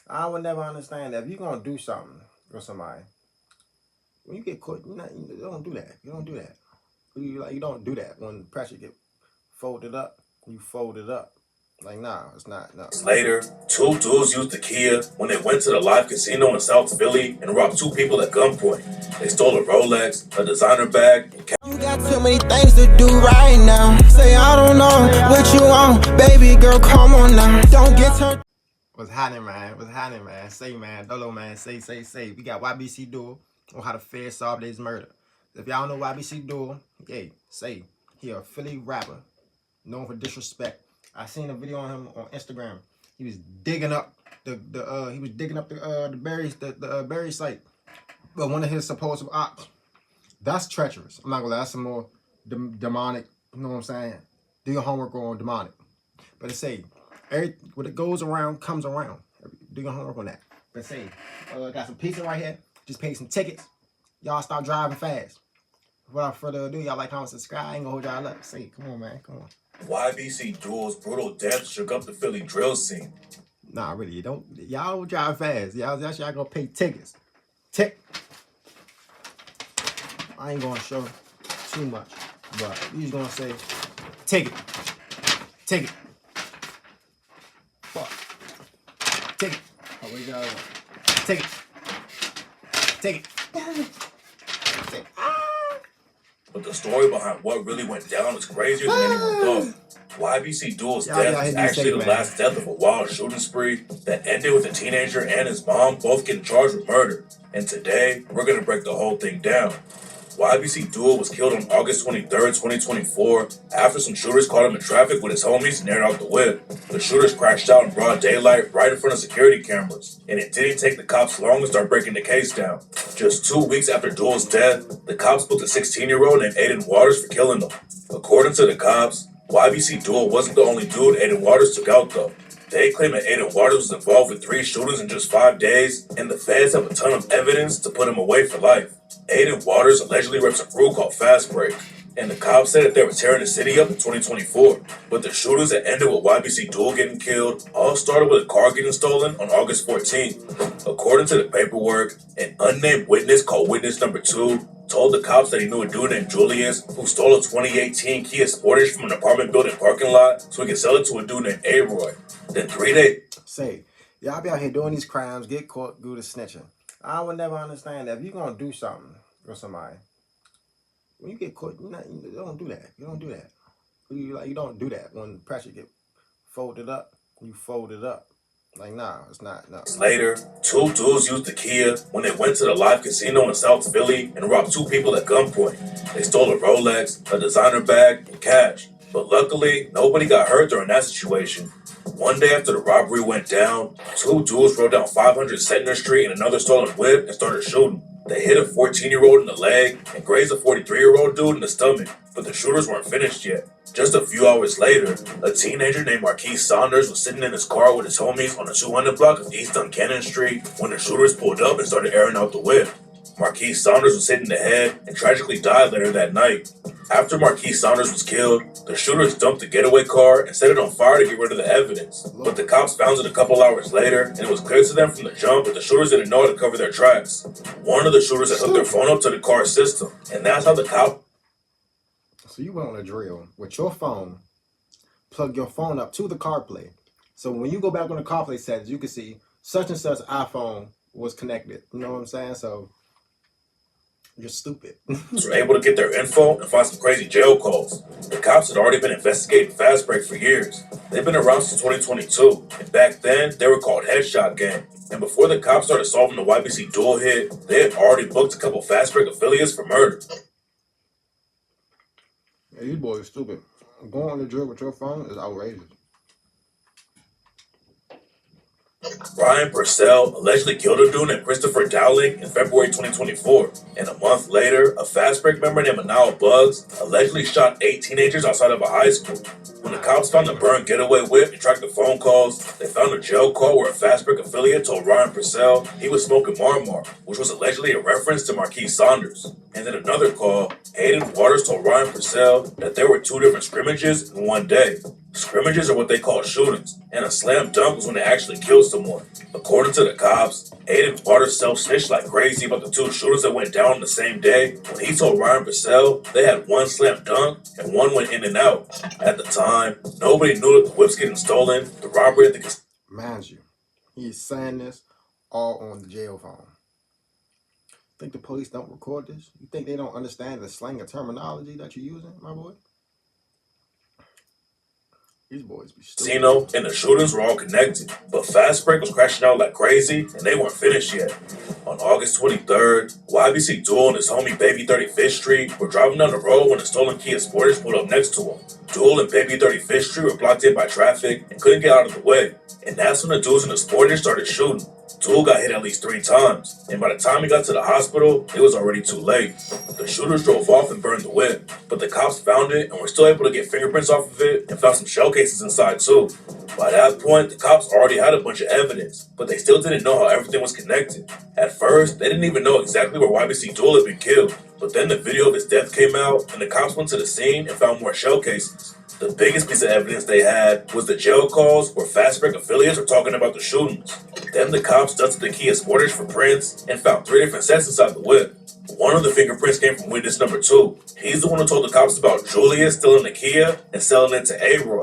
I would never understand that if you're gonna do something with somebody, when you get caught, you don't do that. You don't do that. You don't do that. When pressure get folded up, you fold it up. Like, nah, it's not. No. Later, two dudes used the Kia when they went to the live casino in South Philly and robbed two people at gunpoint. They stole a Rolex, a designer bag, and you got too many things to do right now. Say I don't know what you want, baby girl, come on now. Don't get turned. What's happening, man? What's happening, man? Say, man. Dolo, man. Say. We got YBC Duel on how the feds solve this murder. If y'all know YBC Duel, hey, say, he a Philly rapper known for disrespect. I seen a video on him on Instagram. He was digging up the berry site. But one of his supposed ops, that's treacherous. I'm not gonna lie, that's some more demonic, you know what I'm saying? Do your homework on demonic. But it say, what it goes around comes around. Do your homework on that. But say, got some pizza right here. Just paid some tickets. Y'all start driving fast. Without further ado, y'all like, comment, subscribe. I ain't gonna hold y'all up. Say, come on, man, come on. YBC Duel's brutal death shook up the Philly drill scene. Nah, really, y'all don't drive fast. Y'all gonna pay tickets. I ain't gonna show too much, but he's gonna say, take it. Fuck. Take it. Oh, wait, y'all. Take it. But the story behind what really went down is crazier than anyone thought. YBC Duel's death is actually the last death of a wild shooting spree that ended with a teenager and his mom both getting charged with murder. And today, we're gonna break the whole thing down. YBC Duel was killed on August 23rd, 2024, after some shooters caught him in traffic with his homies and aired out the whip. The shooters crashed out in broad daylight right in front of security cameras, and it didn't take the cops long to start breaking the case down. Just 2 weeks after Duel's death, the cops booked a 16-year-old named Aiden Waters for killing him. According to the cops, YBC Duel wasn't the only dude Aiden Waters took out though. They claim that Aiden Waters was involved with 3 shootings in just 5 days, and the feds have a ton of evidence to put him away for life. Aiden Waters allegedly reps a crew called Fast Break, and the cops said that they were tearing the city up in 2024. But the shootings that ended with YBC Duel getting killed all started with a car getting stolen on August 14th. According to the paperwork, an unnamed witness called Witness Number 2 told the cops that he knew a dude named Julius who stole a 2018 Kia Sportage from an apartment building parking lot so he could sell it to a dude named A-Roy. Then 3 days... Say, y'all be out here doing these crimes, get caught, go to snitching. I would never understand that if you're gonna do something with somebody, when you get caught, you don't do that. You don't do that. You don't do that. When pressure get folded up, you fold it up. Like, nah, it's not. No. Later, two dudes used the Kia when they went to the live casino in South Philly and robbed 2 people at gunpoint. They stole a Rolex, a designer bag, and cash. But luckily, nobody got hurt during that situation. One day after the robbery went down, 2 dudes rode down 500 Center Street in another stolen whip and started shooting. They hit a 14-year-old in the leg and grazed a 43-year-old dude in the stomach, but the shooters weren't finished yet. Just a few hours later, a teenager named Marquise Saunders was sitting in his car with his homies on the 200 block of East Duncannon Street when the shooters pulled up and started airing out the whip. Marquise Saunders was hit in the head and tragically died later that night. After Marquise Saunders was killed, the shooters dumped the getaway car and set it on fire to get rid of the evidence. But the cops found it a couple hours later, and it was clear to them from the jump that the shooters didn't know how to cover their tracks. One of the shooters had hooked their phone up to the car's system, and that's how the cop... So you went on a drill with your phone, plug your phone up to the CarPlay. So when you go back on the CarPlay settings, you can see such and such iPhone was connected. You know what I'm saying? So you're stupid. were able to get their info and find some crazy jail calls. The cops had already been investigating Fast Break for years. They've been around since 2022, and back then, they were called Headshot Gang. And before the cops started solving the YBC Duel hit, they had already booked a couple Fast Break affiliates for murder. Yeah, you boys are stupid. Going on the drill with your phone is outrageous. Ryan Purcell allegedly killed a dude named Christopher Dowling in February 2024, and a month later, a Fast Break member named Manal Bugs allegedly shot 8 teenagers outside of a high school. When the cops found the burned getaway whip and tracked the phone calls, they found a jail call where a Fast Break affiliate told Ryan Purcell he was smoking Marmar, which was allegedly a reference to Marquise Saunders. And in another call, Aiden Waters told Ryan Purcell that there were 2 different scrimmages in one day. Scrimmages are what they call shootings, and a slam dunk was when they actually killed someone. According to the cops, Aiden Waters self-snitched like crazy about the two shooters that went down on the same day. When he told Ryan Purcell they had one slam dunk and one went in and out. At the time, nobody knew that the whips getting stolen, the robbery at the casino. Mind you, he's saying this all on the jail phone. Think the police don't record this? You think they don't understand the slang of terminology that you're using, my boy? These boys be stupid. Casino and the shootings were all connected, but Fast Break was crashing out like crazy and they weren't finished yet. On August 23rd, YBC Duel and his homie Baby 35th Street were driving down the road when a stolen Kia Sportage pulled up next to him. Duel and Baby 35th Street were blocked in by traffic and couldn't get out of the way, and that's when the dudes in the Sportage started shooting. Duel got hit at least 3 times, and by the time he got to the hospital, it was already too late. The shooters drove off and burned the whip, but the cops found it and were still able to get fingerprints off of it and found some shell cases inside too. By that point, the cops already had a bunch of evidence, but they still didn't know how everything was connected. At first, they didn't even know exactly where YBC Duel had been killed, but then the video of his death came out and the cops went to the scene and found more shell cases. The biggest piece of evidence they had was the jail calls where Fast Break affiliates were talking about the shootings. Then the cops dusted the Kia Sportage for prints and found 3 different sets inside the whip. One of the fingerprints came from witness number 2. He's the one who told the cops about Julius stealing the Kia and selling it to A-Roy.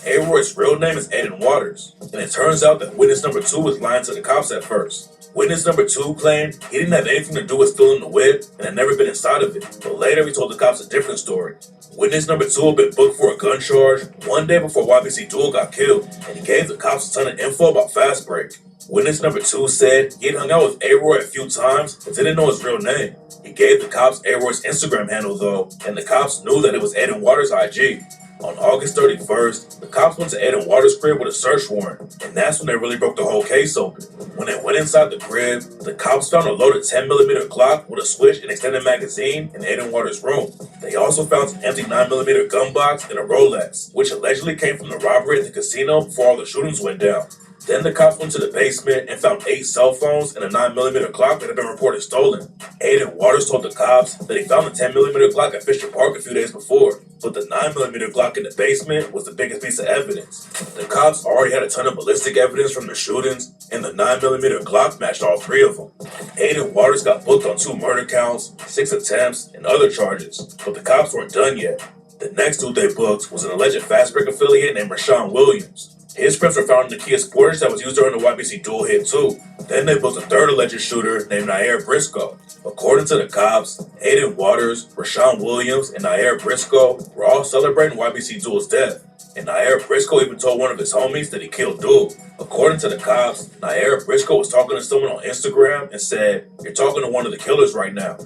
A-Roy's real name is Aiden Waters, and it turns out that witness number 2 was lying to the cops at first. Witness number 2 claimed he didn't have anything to do with stealing the whip and had never been inside of it, but later he told the cops a different story. Witness number 2 had been booked for a gun charge one day before YBC Duel got killed, and he gave the cops a ton of info about Fast Break. Witness number 2 said he had hung out with A-Roy a few times but didn't know his real name. He gave the cops A-Roy's Instagram handle though, and the cops knew that it was Aiden Waters' IG. On August 31st, the cops went to Aiden Waters' crib with a search warrant, and that's when they really broke the whole case open. When they went inside the crib, the cops found a loaded 10mm Glock with a switch and extended magazine in Aiden Waters' room. They also found an empty 9mm gun box and a Rolex, which allegedly came from the robbery at the casino before all the shootings went down. Then the cops went to the basement and found 8 cell phones and a 9mm Glock that had been reported stolen. Aiden Waters told the cops that he found the 10mm Glock at Fisher Park a few days before, but the 9mm Glock in the basement was the biggest piece of evidence. The cops already had a ton of ballistic evidence from the shootings, and the 9mm Glock matched all 3 of them. Aiden Waters got booked on 2 murder counts, 6 attempts, and other charges, but the cops weren't done yet. The next dude they booked was an alleged Fast Break affiliate named Rashawn Williams. His prints were found in the Kia Sportage that was used during the YBC Duel hit too. Then they booked a third alleged shooter named Nair Briscoe. According to the cops, Aiden Waters, Rashawn Williams, and Nair Briscoe were all celebrating YBC Duel's death. And Nair Briscoe even told one of his homies that he killed Duel. According to the cops, Nair Briscoe was talking to someone on Instagram and said, "You're talking to one of the killers right now."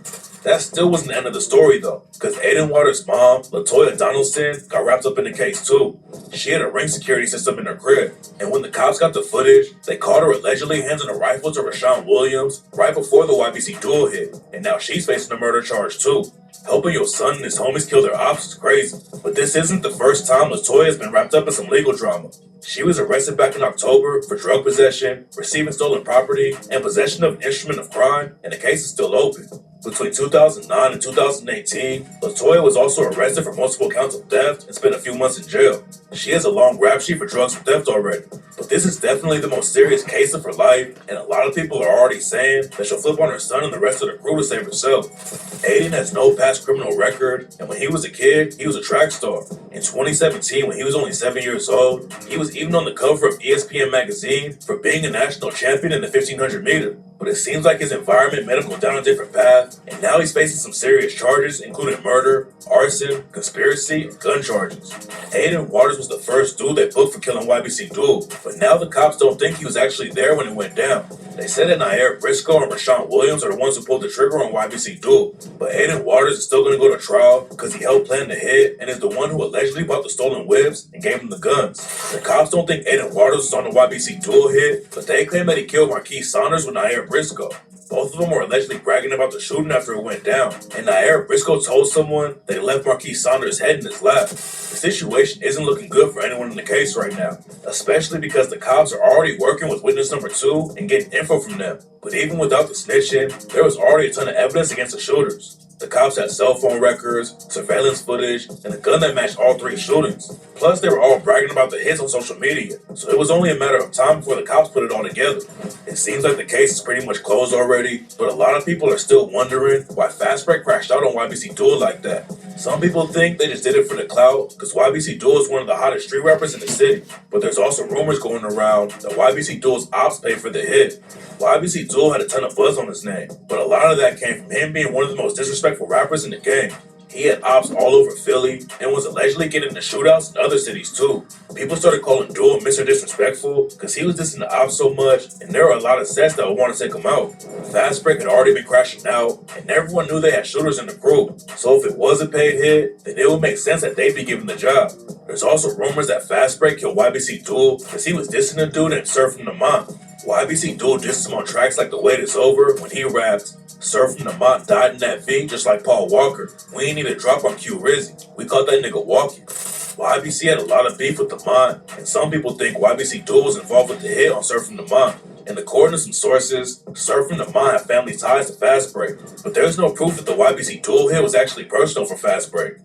That still wasn't the end of the story though, because Aiden Waters' mom, Latoya Donaldson, got wrapped up in the case too. She had a ring security system in her crib, and when the cops got the footage, they caught her allegedly handing a rifle to Rashawn Williams right before the YBC Duel hit, and now she's facing a murder charge too. Helping your son and his homies kill their ops is crazy, but this isn't the first time Latoya has been wrapped up in some legal drama. She was arrested back in October for drug possession, receiving stolen property, and possession of an instrument of crime, and the case is still open. Between 2009 and 2018, Latoya was also arrested for multiple counts of theft and spent a few months in jail. She has a long rap sheet for drugs and theft already, but this is definitely the most serious case of her life, and a lot of people are already saying that she'll flip on her son and the rest of the crew to save herself. Aiden has no past criminal record, and when he was a kid, he was a track star. In 2017, when he was only 7 years old, he was even on the cover of ESPN magazine for being a national champion in the 1500 meter. But it seems like his environment made him go down a different path, and now he's facing some serious charges, including murder, arson, conspiracy, and gun charges. Aiden Waters was the first dude they booked for killing YBC Duel, but now the cops don't think he was actually there when it went down. They said that Nair Briscoe and Rashawn Williams are the ones who pulled the trigger on YBC Duel, but Aiden Waters is still going to go to trial because he helped plan the hit and is the one who allegedly bought the stolen whips and gave them the guns. The cops don't think Aiden Waters was on the YBC Duel hit, but they claim that he killed Marquise Saunders with Nair Briscoe. Both of them were allegedly bragging about the shooting after it went down, and Nair Briscoe told someone they left Marquise Saunders' head in his lap. The situation isn't looking good for anyone in the case right now, especially because the cops are already working with witness number 2 and getting info from them. But even without the snitching, there was already a ton of evidence against the shooters. The cops had cell phone records, surveillance footage, and a gun that matched all 3 shootings. Plus, they were all bragging about the hits on social media, so it was only a matter of time before the cops put it all together. It seems like the case is pretty much closed already, but a lot of people are still wondering why Fast Break crashed out on YBC Duel like that. Some people think they just did it for the clout, because YBC Duel is one of the hottest street rappers in the city. But there's also rumors going around that YBC Duel's ops paid for the hit. YBC Duel had a ton of buzz on his name, but a lot of that came from him being one of the most disrespectful rappers in the game. He had ops all over Philly and was allegedly getting into shootouts in other cities too. People started calling Duel Mr. Disrespectful because he was dissing the ops so much, and there were a lot of sets that would want to take him out. Fast Break had already been crashing out, and everyone knew they had shooters in the crew. So if it was a paid hit, then it would make sense that they'd be given the job. There's also rumors that Fast Break killed YBC Duel because he was dissing the dude and surfing the mom. YBC Duel dissed him on tracks like The Wait Is Over when he rapped, Surfing the Mont died in that V just like Paul Walker. We ain't need a drop on Q Rizzy. We caught that nigga walking. YBC had a lot of beef with the Mont, and some people think YBC Duel was involved with the hit on Surfing the Mont. And according to some sources, Surfing the Mont had family ties to Fast Break, but there's no proof that the YBC Duel hit was actually personal for Fast Break.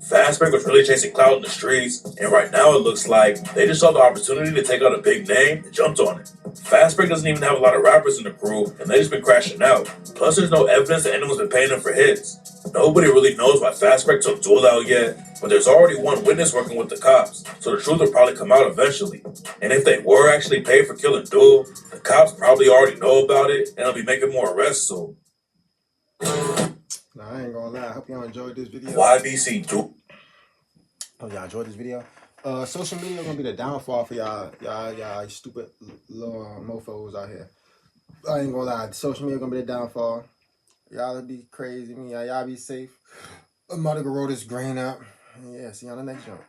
Fast Break was really chasing clout in the streets, and right now it looks like they just saw the opportunity to take out a big name and jumped on it. Fast Break doesn't even have a lot of rappers in the crew, and they just been crashing out. Plus, there's no evidence that anyone's been paying them for hits. Nobody really knows why Fast Break took Duel out yet, but there's already one witness working with the cops, so the truth will probably come out eventually. And if they were actually paid for killing Duel, the cops probably already know about it, and they'll be making more arrests soon. Nah, I ain't gonna lie. I hope y'all enjoyed this video. YBC Duel. Hope y'all enjoyed this video. Social media gonna be the downfall for y'all stupid little mofos out here. I ain't gonna lie. Social media gonna be the downfall. Y'all be crazy. Y'all be safe. I'm about to go roll this grain up. Yeah, see you on the next jump.